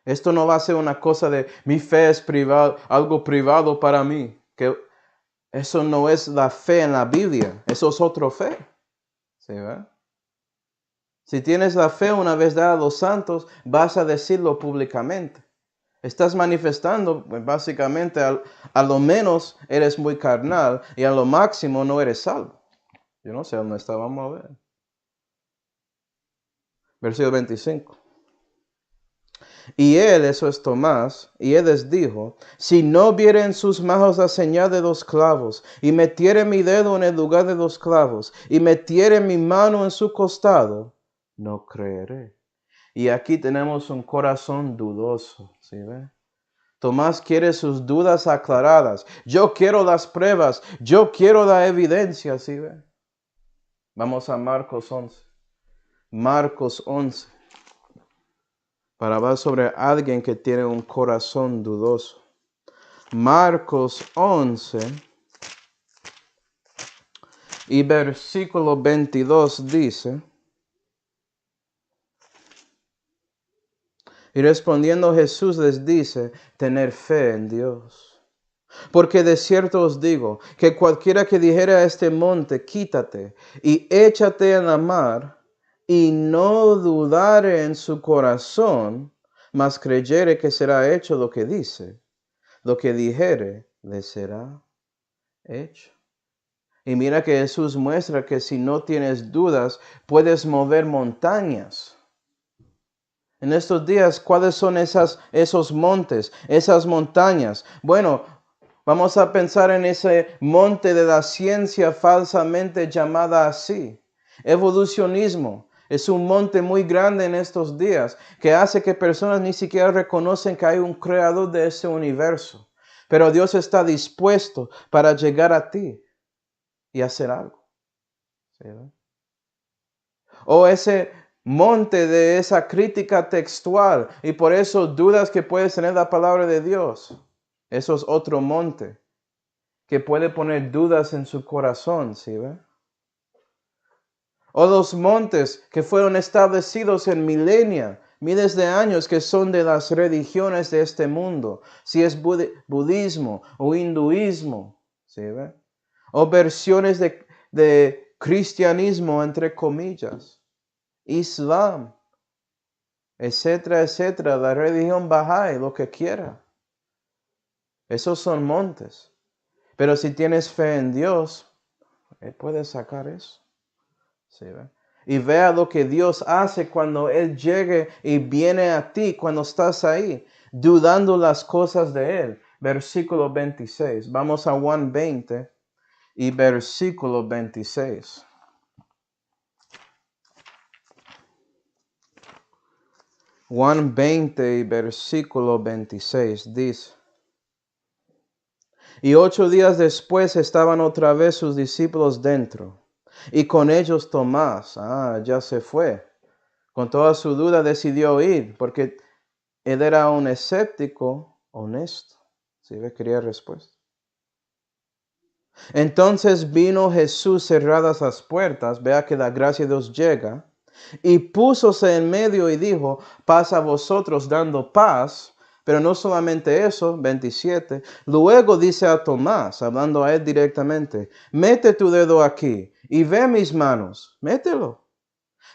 Esto no va a ser una cosa de mi fe es privado, algo privado para mí. Que eso no es la fe en la Biblia, eso es otra fe. ¿Sí, verdad? Si tienes la fe una vez dada a los santos, vas a decirlo públicamente. Estás manifestando, pues, básicamente, a lo menos eres muy carnal y a lo máximo no eres salvo. Yo no sé dónde está, vamos a ver. Versículo 25. Y él, eso es Tomás, y él les dijo, si no viere en sus manos la señal de los clavos, y metiere mi dedo en el lugar de los clavos, y metiere mi mano en su costado, no creeré. Y aquí tenemos un corazón dudoso, ¿sí ve? Tomás quiere sus dudas aclaradas. Yo quiero las pruebas. Yo quiero la evidencia, ¿sí ve? Vamos a Marcos 11. Marcos 11. Para hablar sobre alguien que tiene un corazón dudoso. Marcos 11 y versículo 22 dice, y respondiendo Jesús les dice, tener fe en Dios. Porque de cierto os digo, que cualquiera que dijere a este monte, quítate y échate en la mar, y no dudare en su corazón, mas creyere que será hecho lo que dice, lo que dijere le será hecho. Y mira que Jesús muestra que si no tienes dudas, puedes mover montañas. En estos días, ¿cuáles son esos montes, esas montañas? Bueno, vamos a pensar en ese monte de la ciencia falsamente llamada así. Evolucionismo. Es un monte muy grande en estos días que hace que personas ni siquiera reconocen que hay un creador de ese universo. Pero Dios está dispuesto para llegar a ti y hacer algo. ¿Sí, no? O ese monte de esa crítica textual y por eso dudas que puedes tener la palabra de Dios. Eso es otro monte que puede poner dudas en su corazón, ¿sí ve? O los montes que fueron establecidos en miles de años, que son de las religiones de este mundo, si es budismo o hinduismo, ¿sí ve? O versiones de cristianismo, entre comillas, Islam, etcétera, etcétera, la religión Bahá'í, lo que quiera. Esos son montes. Pero si tienes fe en Dios, Él puede sacar eso. ¿Sí, ve? Y vea lo que Dios hace cuando Él llegue y viene a ti, cuando estás ahí, dudando las cosas de Él. Versículo 26. Vamos a Juan 20 y versículo 26. Juan 20 y versículo 26 dice, y 8 días después estaban otra vez sus discípulos dentro, y con ellos Tomás. Ya se fue. Con toda su duda decidió ir, porque él era un escéptico honesto. ¿Sí ve? Quería respuesta. Entonces vino Jesús cerradas las puertas, vea que la gracia de Dios llega, y púsose en medio y dijo, paz a vosotros, dando paz. Pero no solamente eso, 27. Luego dice a Tomás, hablando a él directamente, mete tu dedo aquí y ve mis manos, mételo.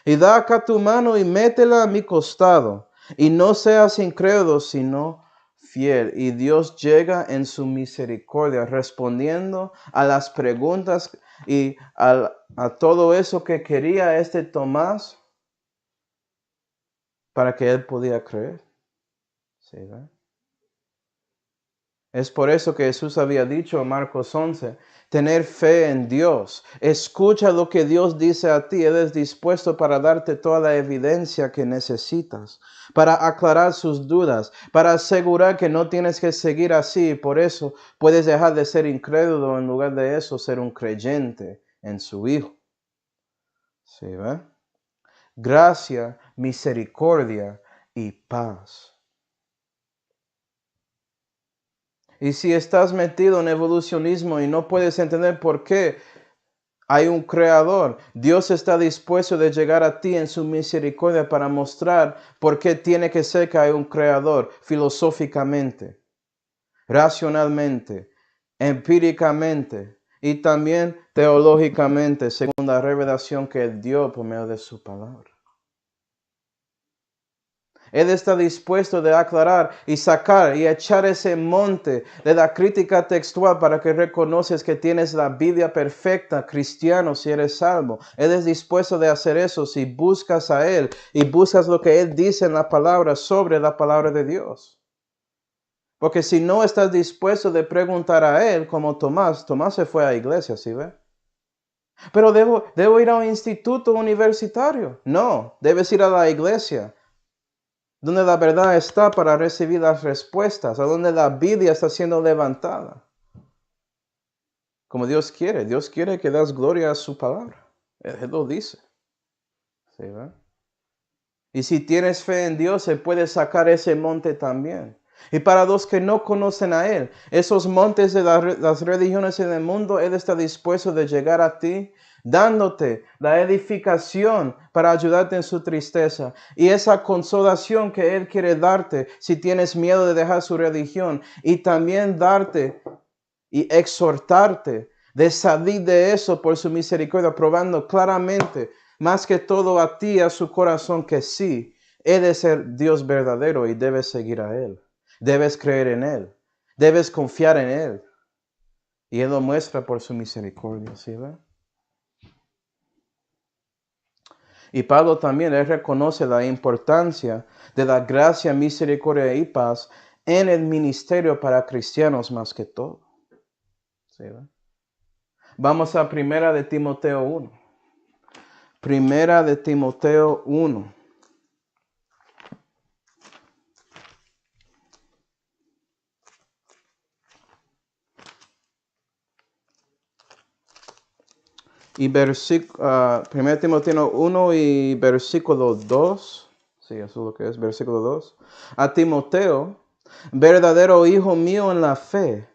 Y da acá tu mano y métela a mi costado. Y no seas incrédulo, sino fiel. Y Dios llega en su misericordia, respondiendo a las preguntas y a todo eso que quería este Tomás, para que él podía creer. ¿Sí, ve? Es por eso que Jesús había dicho en Marcos 11, tener fe en Dios. Escucha lo que Dios dice a ti. Él es dispuesto para darte toda la evidencia que necesitas, para aclarar sus dudas, para asegurar que no tienes que seguir así. Por eso puedes dejar de ser incrédulo, en lugar de eso ser un creyente en su Hijo. ¿Sí, ve? Gracia, misericordia y paz. Y si estás metido en evolucionismo y no puedes entender por qué hay un creador, Dios está dispuesto de llegar a ti en su misericordia para mostrar por qué tiene que ser que hay un creador filosóficamente, racionalmente, empíricamente y también teológicamente, según la revelación que Él dio por medio de su palabra. Él está dispuesto de aclarar y sacar y echar ese monte de la crítica textual para que reconoces que tienes la Biblia perfecta, cristiano, si eres salvo. Él es dispuesto de hacer eso si buscas a Él y buscas lo que Él dice en la palabra sobre la palabra de Dios. Porque si no estás dispuesto de preguntar a Él, como Tomás se fue a la iglesia, ¿sí ve? Pero debo ir a un instituto universitario. No, debes ir a la iglesia, donde la verdad está para recibir las respuestas, a donde la Biblia está siendo levantada. Como Dios quiere que das gloria a su palabra. Él lo dice. ¿Sí, verdad? Y si tienes fe en Dios, Él puede sacar ese monte también. Y para los que no conocen a Él, esos montes de las religiones en el mundo, Él está dispuesto de llegar a ti, dándote la edificación para ayudarte en su tristeza. Y esa consolación que Él quiere darte si tienes miedo de dejar su religión. Y también darte y exhortarte de salir de eso por su misericordia, probando claramente, más que todo a ti, a su corazón, que sí, Él es el Dios verdadero y debes seguir a Él. Debes creer en Él. Debes confiar en Él. Y Él lo muestra por su misericordia, ¿sí ve? Y Pablo también, él reconoce la importancia de la gracia, misericordia y paz en el ministerio para cristianos más que todo. ¿Sí ve? Vamos a Primera de Timoteo 1. Primera de Timoteo 1. Y Primera de Timoteo 1 y versículo 2. Sí, eso es lo que es, versículo 2. A Timoteo, verdadero hijo mío en la fe.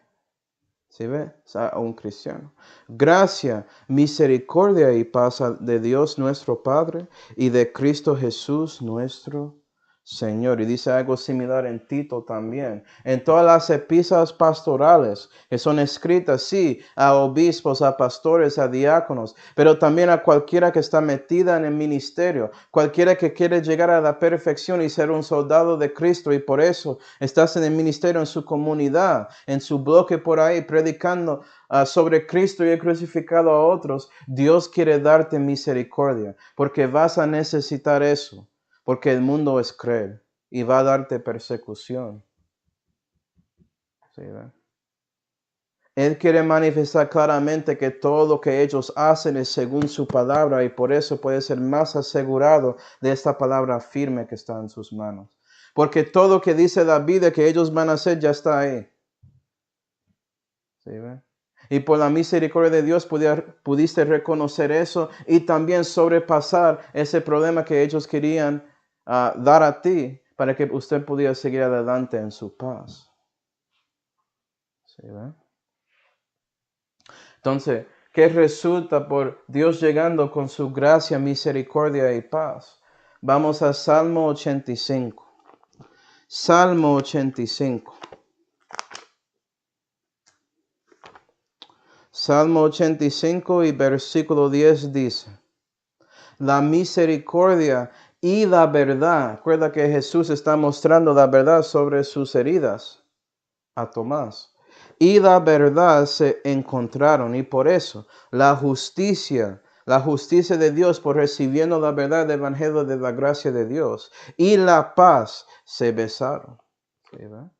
¿Sí ve? O sea, a un cristiano. Gracia, misericordia y paz de Dios nuestro Padre y de Cristo Jesús nuestro Señor. Y dice algo similar en Tito también. En todas las epístolas pastorales que son escritas, sí, a obispos, a pastores, a diáconos, pero también a cualquiera que está metida en el ministerio, cualquiera que quiere llegar a la perfección y ser un soldado de Cristo, y por eso estás en el ministerio, en su comunidad, en su bloque por ahí, predicando sobre Cristo y el crucificado a otros. Dios quiere darte misericordia, porque vas a necesitar eso. Porque el mundo es cruel y va a darte persecución. ¿Sí, ¿verdad? Él quiere manifestar claramente que todo lo que ellos hacen es según su palabra y por eso puede ser más asegurado de esta palabra firme que está en sus manos. Porque todo lo que dice la Biblia que ellos van a hacer ya está ahí. ¿Sí, ¿verdad? Y por la misericordia de Dios pudiste reconocer eso y también sobrepasar ese problema que ellos querían dar a ti para que usted pudiera seguir adelante en su paz. ¿Sí, ¿verdad? Entonces, ¿qué resulta por Dios llegando con su gracia, misericordia y paz? Vamos a Salmo 85. Salmo 85. Salmo 85 y versículo 10 dice: la misericordia y la verdad. Recuerda que Jesús está mostrando la verdad sobre sus heridas a Tomás. Y la verdad se encontraron, y por eso la justicia de Dios por recibiendo la verdad del evangelio de la gracia de Dios y la paz se besaron. ¿Sí, verdad?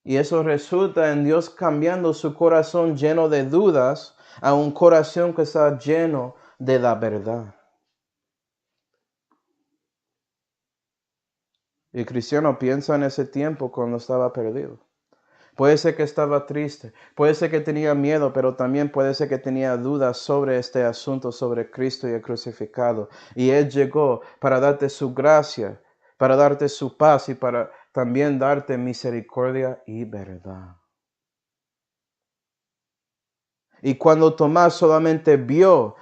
Y eso resulta en Dios cambiando su corazón lleno de dudas a un corazón que está lleno de la verdad. Y el cristiano piensa en ese tiempo cuando estaba perdido. Puede ser que estaba triste, puede ser que tenía miedo, pero también puede ser que tenía dudas sobre este asunto, sobre Cristo y el crucificado. Y Él llegó para darte su gracia, para darte su paz y para también darte misericordia y verdad. Y cuando Tomás solamente vio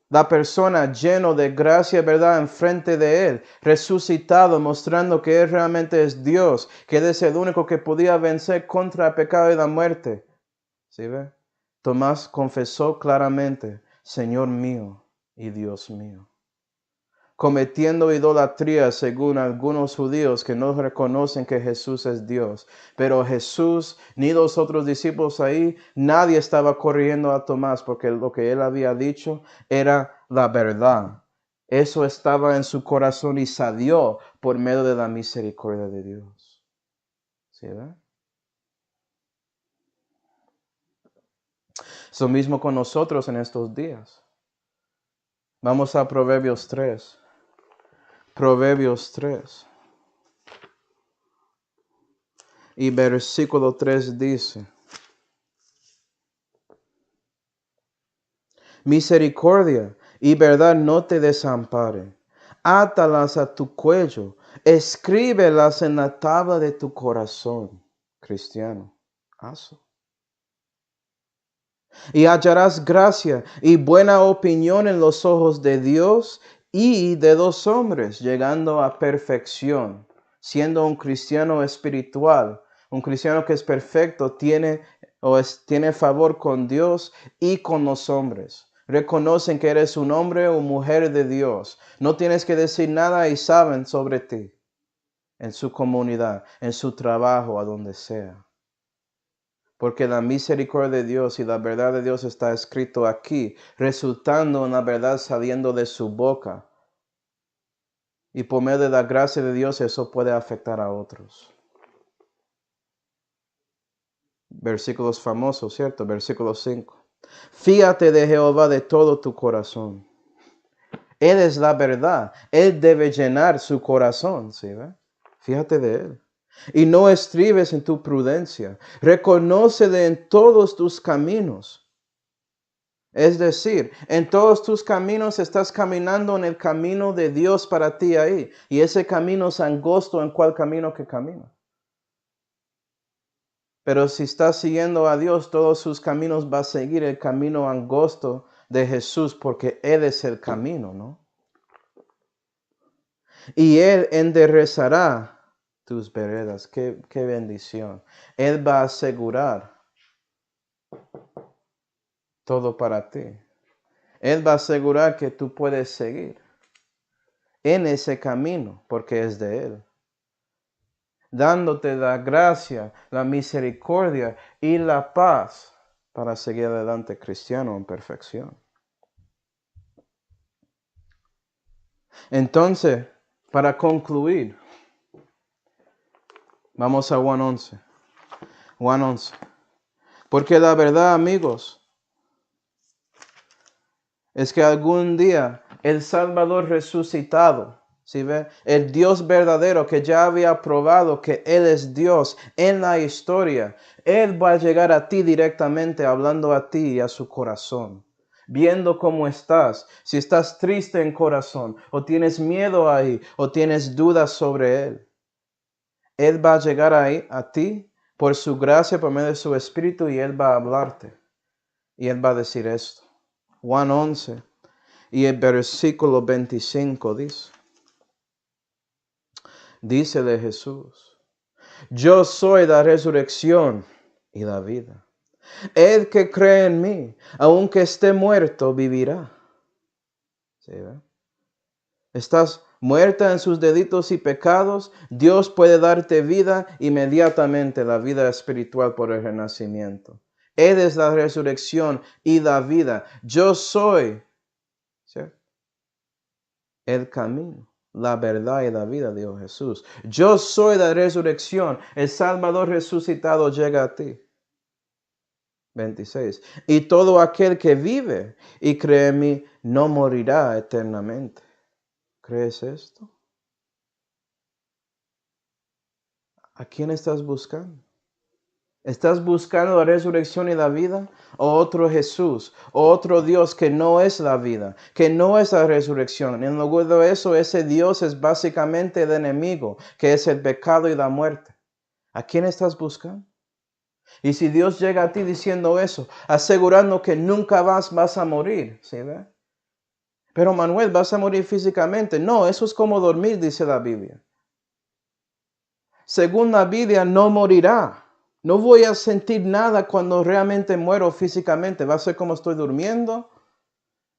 la persona lleno de gracia y verdad enfrente de él, resucitado, mostrando que él realmente es Dios, que él es el único que podía vencer contra el pecado y la muerte. ¿Sí ve? Tomás confesó claramente, Señor mío y Dios mío. Cometiendo idolatría según algunos judíos que no reconocen que Jesús es Dios. Pero Jesús, ni los otros discípulos ahí, nadie estaba corrigiendo a Tomás porque lo que él había dicho era la verdad. Eso estaba en su corazón y salió por medio de la misericordia de Dios. ¿Sí ve? Es lo mismo con nosotros en estos días. Vamos a Proverbios 3. Proverbios 3. Y versículo 3 dice, misericordia y verdad no te desamparen. Átalas a tu cuello, escríbelas en la tabla de tu corazón. Cristiano, hazlo. Y hallarás gracia y buena opinión en los ojos de Dios y de los hombres, llegando a perfección. Siendo un cristiano espiritual, un cristiano que es perfecto, tiene favor con Dios y con los hombres. Reconocen que eres un hombre o mujer de Dios. No tienes que decir nada y saben sobre ti. En su comunidad, en su trabajo, a donde sea. Porque la misericordia de Dios y la verdad de Dios está escrito aquí, resultando en la verdad saliendo de su boca. Y por medio de la gracia de Dios eso puede afectar a otros. Versículos famosos, ¿cierto? Versículo 5. Fíate de Jehová de todo tu corazón. Él es la verdad. Él debe llenar su corazón, ¿sí ve? Fíjate de Él. Y no estribes en tu prudencia. Reconócele en todos tus caminos. Es decir, en todos tus caminos estás caminando en el camino de Dios para ti ahí. Y ese camino es angosto en cuál camino que camina. Pero si estás siguiendo a Dios, todos sus caminos va a seguir el camino angosto de Jesús porque Él es el camino, ¿no? Y Él enderezará tus veredas. Qué bendición. Él va a asegurar todo para ti. Él va a asegurar que tú puedes seguir en ese camino porque es de Él. Dándote la gracia, la misericordia y la paz para seguir adelante cristiano en perfección. Entonces, para concluir, vamos a Juan 11. Juan 11. Porque la verdad, amigos, es que algún día el Salvador resucitado, ¿sí ve? El Dios verdadero que ya había probado que Él es Dios en la historia, Él va a llegar a ti directamente hablando a ti y a su corazón. Viendo cómo estás, si estás triste en corazón, o tienes miedo ahí, o tienes dudas sobre Él. Él va a llegar ahí a ti por su gracia, por medio de su Espíritu, y Él va a hablarte. Y Él va a decir esto. Juan 11 y el versículo 25 dice. Dice de Jesús, yo soy la resurrección y la vida. El que cree en mí, aunque esté muerto, vivirá. ¿Sí, ve? Estás muerta en sus delitos y pecados, Dios puede darte vida inmediatamente, la vida espiritual por el renacimiento. Él es la resurrección y la vida. Yo soy, ¿sí?, el camino, la verdad y la vida, dijo Jesús. Yo soy la resurrección. El Salvador resucitado llega a ti. 26. Y todo aquel que vive y cree en mí no morirá eternamente. ¿Crees esto? ¿A quién estás buscando? ¿Estás buscando la resurrección y la vida? ¿O otro Jesús? ¿O otro Dios que no es la vida? Que no es la resurrección. En lugar de eso, ese Dios es básicamente el enemigo, que es el pecado y la muerte. ¿A quién estás buscando? Y si Dios llega a ti diciendo eso, asegurando que nunca vas a morir, ¿sí ve? Pero Manuel, vas a morir físicamente. No, eso es como dormir, dice la Biblia. Según la Biblia, no morirá. No voy a sentir nada cuando realmente muero físicamente. Va a ser como estoy durmiendo.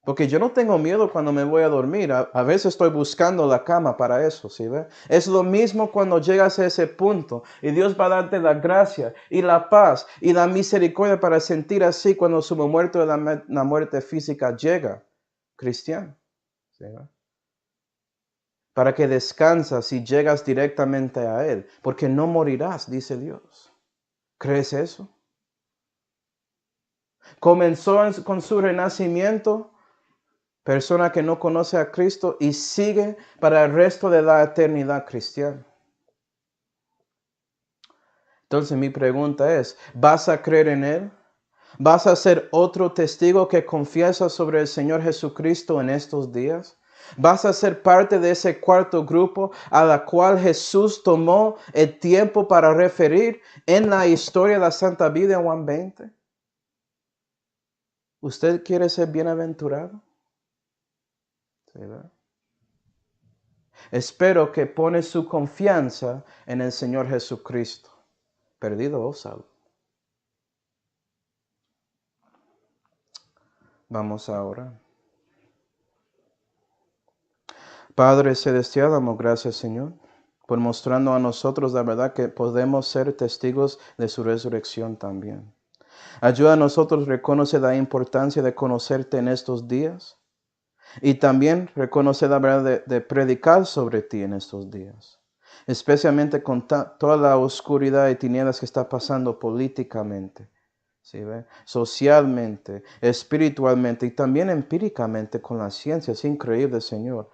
Porque yo no tengo miedo cuando me voy a dormir. A veces estoy buscando la cama para eso, ¿sí ve? Es lo mismo cuando llegas a ese punto. Y Dios va a darte la gracia y la paz y la misericordia para sentir así cuando su muerte o la muerte física llega. Cristiano, ¿sí ve? Para que descansas y llegas directamente a Él. Porque no morirás, dice Dios. ¿Crees eso? Comenzó con su renacimiento, persona que no conoce a Cristo, y sigue para el resto de la eternidad cristiana. Entonces mi pregunta es, ¿vas a creer en Él? ¿Vas a ser otro testigo que confiesa sobre el Señor Jesucristo en estos días? ¿Vas a ser parte de ese cuarto grupo a la cual Jesús tomó el tiempo para referir en la historia de la Santa Biblia, Juan 20? ¿Usted quiere ser bienaventurado? ¿Sí, verdad? Espero que pone su confianza en el Señor Jesucristo, perdido o salvo. Vamos ahora. Padre celestial, damos gracias, Señor, por mostrando a nosotros la verdad que podemos ser testigos de su resurrección también. Ayuda a nosotros a reconocer la importancia de conocerte en estos días y también reconocer la verdad de predicar sobre ti en estos días, especialmente con toda la oscuridad y tinieblas que está pasando políticamente, ¿sí ve? Socialmente, espiritualmente y también empíricamente con la ciencia. Es increíble, Señor.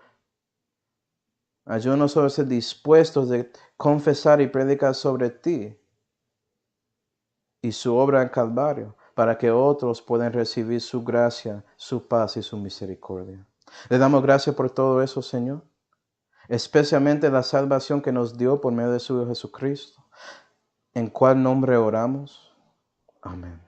Ayúdanos a ser dispuestos de confesar y predicar sobre ti y su obra en Calvario, para que otros puedan recibir su gracia, su paz y su misericordia. Le damos gracias por todo eso, Señor, especialmente la salvación que nos dio por medio de su Hijo Jesucristo, en cual nombre oramos. Amén.